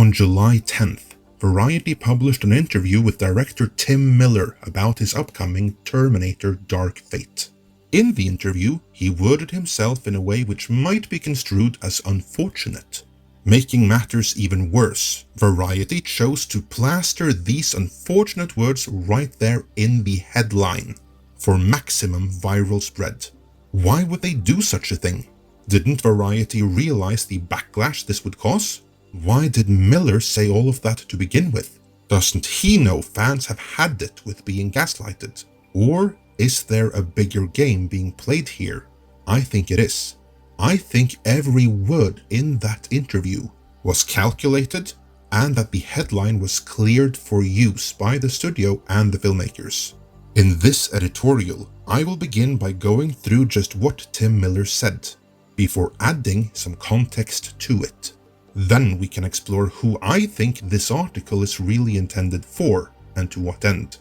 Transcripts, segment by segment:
On July 10th, Variety published an interview with director Tim Miller about his upcoming Terminator Dark Fate. In the interview, he worded himself in a way which might be construed as unfortunate. Making matters even worse, Variety chose to plaster these unfortunate words right there in the headline, for maximum viral spread. Why would they do such a thing? Didn't Variety realize the backlash this would cause? Why did Miller say all of that to begin with? Doesn't he know fans have had it with being gaslighted? Or is there a bigger game being played here? I think it is. I think every word in that interview was calculated and that the headline was cleared for use by the studio and the filmmakers. In this editorial, I will begin by going through just what Tim Miller said, before adding some context to it. Then we can explore who I think this article is really intended for and to what end.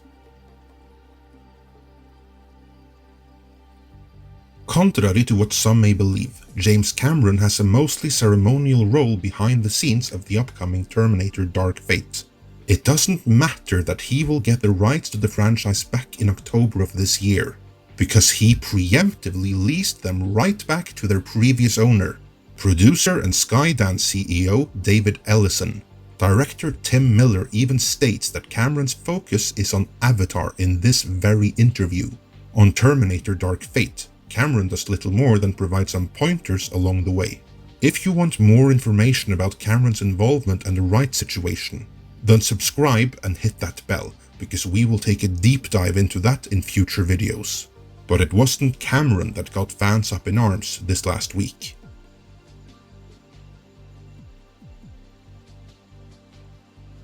Contrary to what some may believe, James Cameron has a mostly ceremonial role behind the scenes of the upcoming Terminator Dark Fate. It doesn't matter that he will get the rights to the franchise back in October of this year, because he preemptively leased them right back to their previous owner, producer and Skydance CEO David Ellison. Director Tim Miller even states that Cameron's focus is on Avatar in this very interview. On Terminator Dark Fate, Cameron does little more than provide some pointers along the way. If you want more information about Cameron's involvement and the rights situation, then subscribe and hit that bell, because we will take a deep dive into that in future videos. But it wasn't Cameron that got fans up in arms this last week.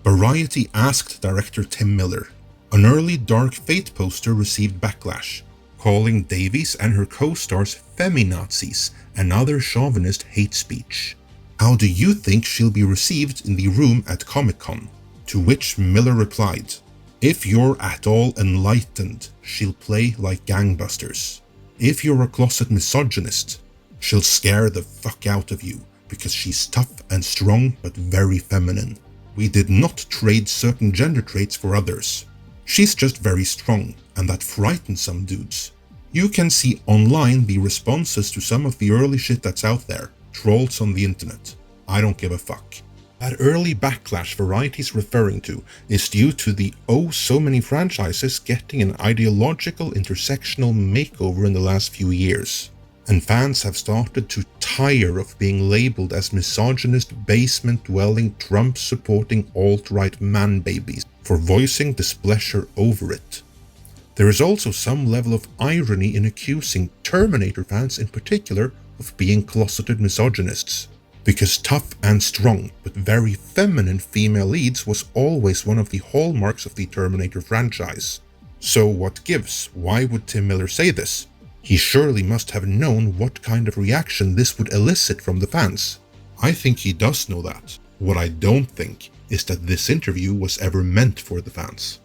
Variety asked director Tim Miller. An early Dark Fate poster received backlash, calling Davies and her co-stars feminazis and other chauvinist hate speech. How do you think she'll be received in the room at Comic-Con? To which Miller replied, "If you're at all enlightened, she'll play like gangbusters. If you're a closet misogynist, she'll scare the fuck out of you because she's tough and strong but very feminine. We did not trade certain gender traits for others. She's just very strong, and that frightens some dudes." You can see online the responses to some of the early shit that's out there, trolls on the internet. I don't give a fuck. That early backlash Variety's referring to is due to the so many franchises getting an ideological intersectional makeover in the last few years. And fans have started to tire of being labeled as misogynist, basement-dwelling, Trump-supporting alt-right man-babies for voicing displeasure over it. There is also some level of irony in accusing Terminator fans in particular of being closeted misogynists, because tough and strong but very feminine female leads was always one of the hallmarks of the Terminator franchise. So what gives? Why would Tim Miller say this? He surely must have known what kind of reaction this would elicit from the fans. I think he does know that. What I don't think is that this interview was ever meant for the fans.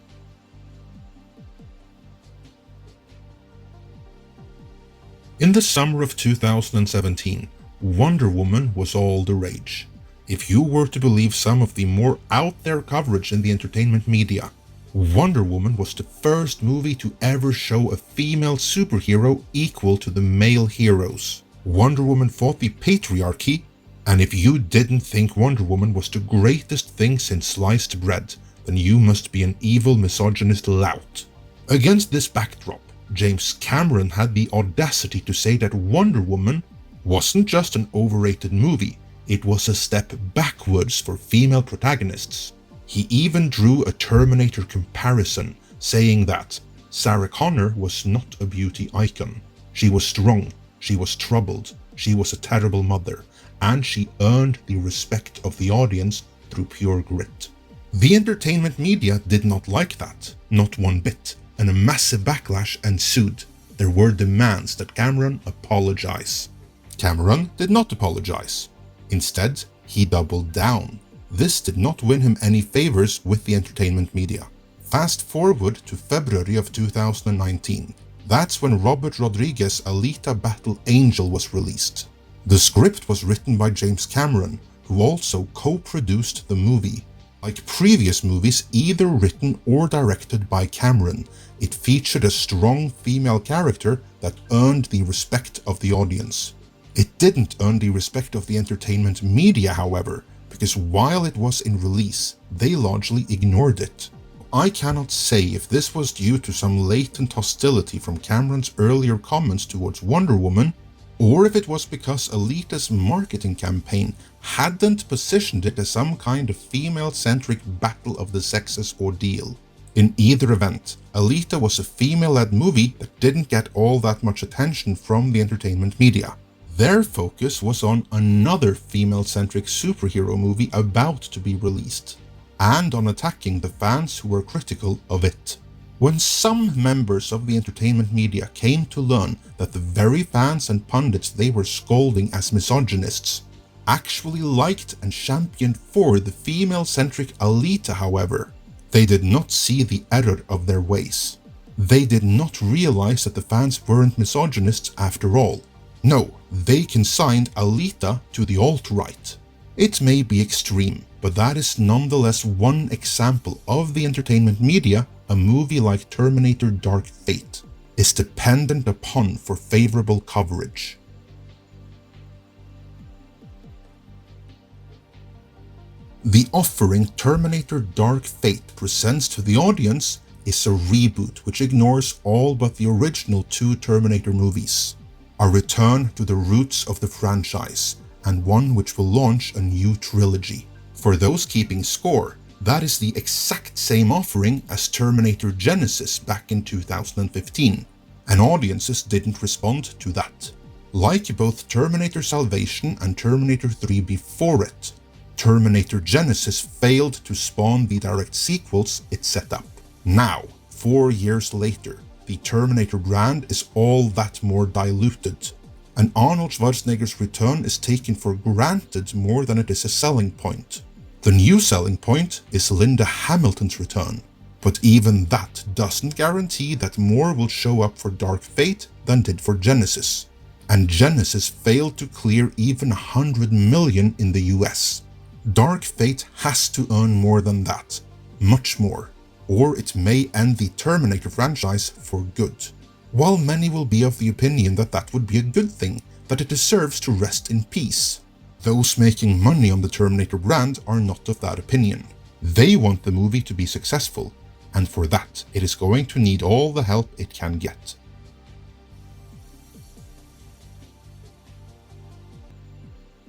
In the summer of 2017, Wonder Woman was all the rage. If you were to believe some of the more out there coverage in the entertainment media, Wonder Woman was the first movie to ever show a female superhero equal to the male heroes. Wonder Woman fought the patriarchy, and if you didn't think Wonder Woman was the greatest thing since sliced bread, then you must be an evil misogynist lout. Against this backdrop, James Cameron had the audacity to say that Wonder Woman wasn't just an overrated movie, it was a step backwards for female protagonists. He even drew a Terminator comparison, saying that Sarah Connor was not a beauty icon. She was strong, she was troubled, she was a terrible mother, and she earned the respect of the audience through pure grit. The entertainment media did not like that, not one bit, and a massive backlash ensued. There were demands that Cameron apologize. Cameron did not apologize. Instead, he doubled down. This did not win him any favors with the entertainment media. Fast forward to February of 2019. That's when Robert Rodriguez's Alita Battle Angel was released. The script was written by James Cameron, who who also co-produced the movie. Like previous movies either written or directed by Cameron, it featured a strong female character that earned the respect of the audience. It didn't earn the respect of the entertainment media, however, because while it was in release, they largely ignored it. I cannot say if this was due to some latent hostility from Cameron's earlier comments towards Wonder Woman, or if it was because Alita's marketing campaign hadn't positioned it as some kind of female-centric battle of the sexes ordeal. In either event, Alita was a female-led movie that didn't get all that much attention from the entertainment media. Their focus was on another female-centric superhero movie about to be released, and on attacking the fans who were critical of it. When some members of the entertainment media came to learn that the very fans and pundits they were scolding as misogynists actually liked and championed for the female-centric Alita, however, they did not see the error of their ways. They did not realize that the fans weren't misogynists after all. No, they consigned Alita to the alt-right. It may be extreme, but that is nonetheless one example of the entertainment media a movie like Terminator Dark Fate is dependent upon for favorable coverage. The offering Terminator Dark Fate presents to the audience is a reboot which ignores all but the original 2 Terminator movies, a return to the roots of the franchise, and one which will launch a new trilogy. For those keeping score, that is the exact same offering as Terminator Genesis back in 2015, and audiences didn't respond to that. Like both Terminator Salvation and Terminator 3 before it, Terminator Genesis failed to spawn the direct sequels it set up. Now, 4 years later, the Terminator brand is all that more diluted, and Arnold Schwarzenegger's return is taken for granted more than it is a selling point. The new selling point is Linda Hamilton's return, but even that doesn't guarantee that more will show up for Dark Fate than did for Genesis, and Genesis failed to clear even 100 million in the US. Dark Fate has to earn more than that, much more, or it may end the Terminator franchise for good. While many will be of the opinion that that would be a good thing, that it deserves to rest in peace, those making money on the Terminator brand are not of that opinion. They want the movie to be successful, and for that it is going to need all the help it can get.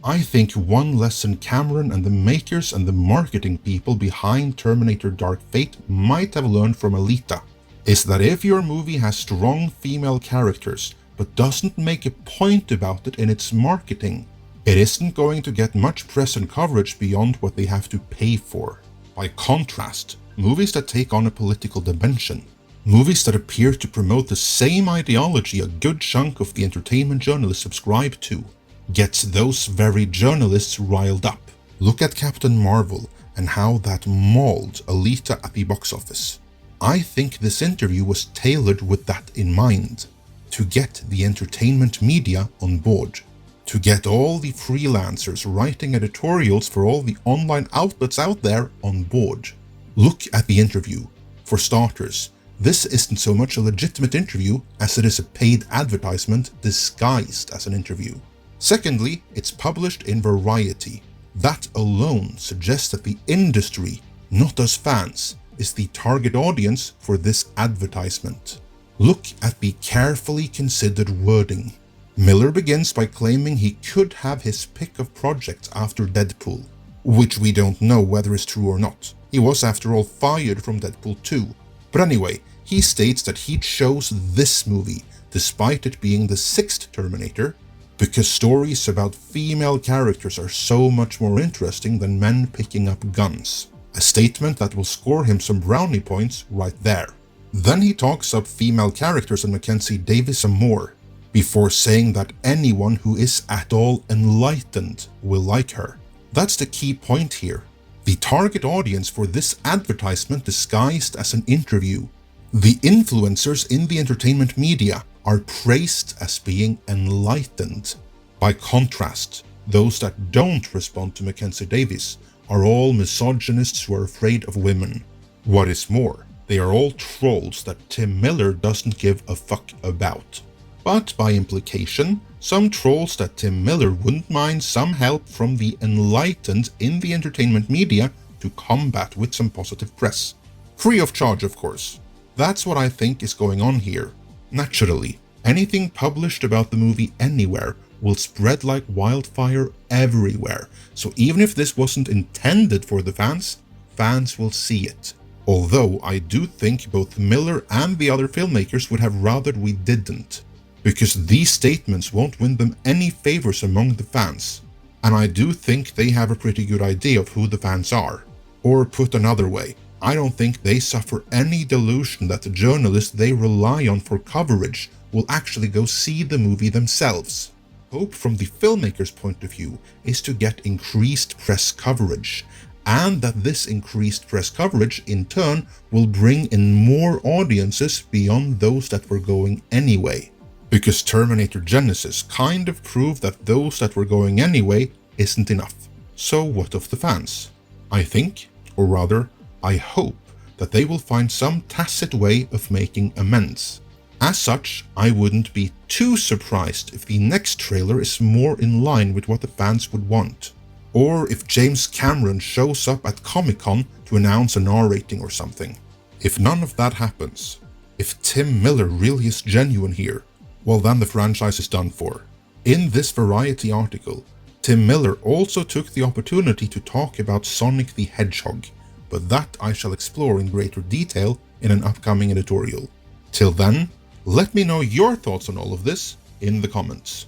I think one lesson Cameron and the makers and the marketing people behind Terminator Dark Fate might have learned from Alita is that if your movie has strong female characters but doesn't make a point about it in its marketing, it isn't going to get much press and coverage beyond what they have to pay for. By contrast, movies that take on a political dimension, movies that appear to promote the same ideology a good chunk of the entertainment journalists subscribe to, gets those very journalists riled up. Look at Captain Marvel and how that mauled Alita at the box office. I think this interview was tailored with that in mind, to get the entertainment media on board, to get all the freelancers writing editorials for all the online outlets out there on board. Look at the interview. For starters, this isn't so much a legitimate interview as it is a paid advertisement disguised as an interview. Secondly, it's published in Variety. That alone suggests that the industry, not us fans, is the target audience for this advertisement. Look at the carefully considered wording. Miller begins by claiming he could have his pick of projects after Deadpool, which we don't know whether is true or not. He was after all fired from Deadpool 2. But anyway, he states that he chose this movie, despite it being the 6th Terminator, because stories about female characters are so much more interesting than men picking up guns. A statement that will score him some brownie points right there. Then he talks up female characters and Mackenzie Davis some more, before saying that anyone who is at all enlightened will like her. That's the key point here. The target audience for this advertisement disguised as an interview. The influencers in the entertainment media are praised as being enlightened. By contrast, Those that don't respond to Mackenzie Davis are all misogynists who are afraid of women. What is more, they are all trolls that Tim Miller doesn't give a fuck about. But by implication, some trolls that Tim Miller wouldn't mind some help from the enlightened in the entertainment media to combat with some positive press. Free of charge, of course. That's what I think is going on here. Naturally, anything published about the movie anywhere will spread like wildfire everywhere, so even if this wasn't intended for the fans, fans will see it. Although I do think both Miller and the other filmmakers would have rather we didn't, because these statements won't win them any favors among the fans, and I do think they have a pretty good idea of who the fans are. Or put another way, I don't think they suffer any delusion that the journalists they rely on for coverage will actually go see the movie themselves. Hope from the filmmaker's point of view is to get increased press coverage, and that this increased press coverage in turn will bring in more audiences beyond those that were going anyway. Because Terminator Genesis kind of proved that those that were going anyway isn't enough. So what of the fans? I think, or rather, I hope that they will find some tacit way of making amends. As such, I wouldn't be too surprised if the next trailer is more in line with what the fans would want. Or if James Cameron shows up at Comic-Con to announce an R rating or something. If none of that happens, if Tim Miller really is genuine here, well then the franchise is done for. In this Variety article, Tim Miller also took the opportunity to talk about Sonic the Hedgehog, but that I shall explore in greater detail in an upcoming editorial. Till then, let me know your thoughts on all of this in the comments.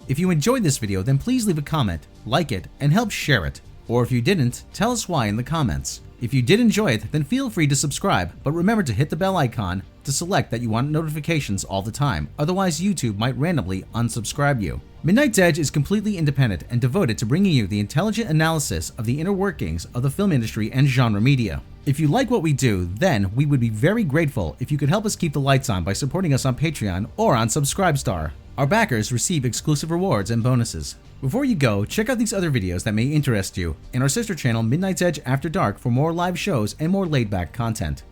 If you enjoyed this video, then please leave a comment, like it, and help share it. Or if you didn't, tell us why in the comments. If you did enjoy it, then feel free to subscribe, but remember to hit the bell icon to select that you want notifications all the time, otherwise YouTube might randomly unsubscribe you. Midnight's Edge is completely independent and devoted to bringing you the intelligent analysis of the inner workings of the film industry and genre media. If you like what we do, then we would be very grateful if you could help us keep the lights on by supporting us on Patreon or on Subscribestar. Our backers receive exclusive rewards and bonuses. Before you go, check out these other videos that may interest you, and our sister channel Midnight's Edge After Dark for more live shows and more laid-back content.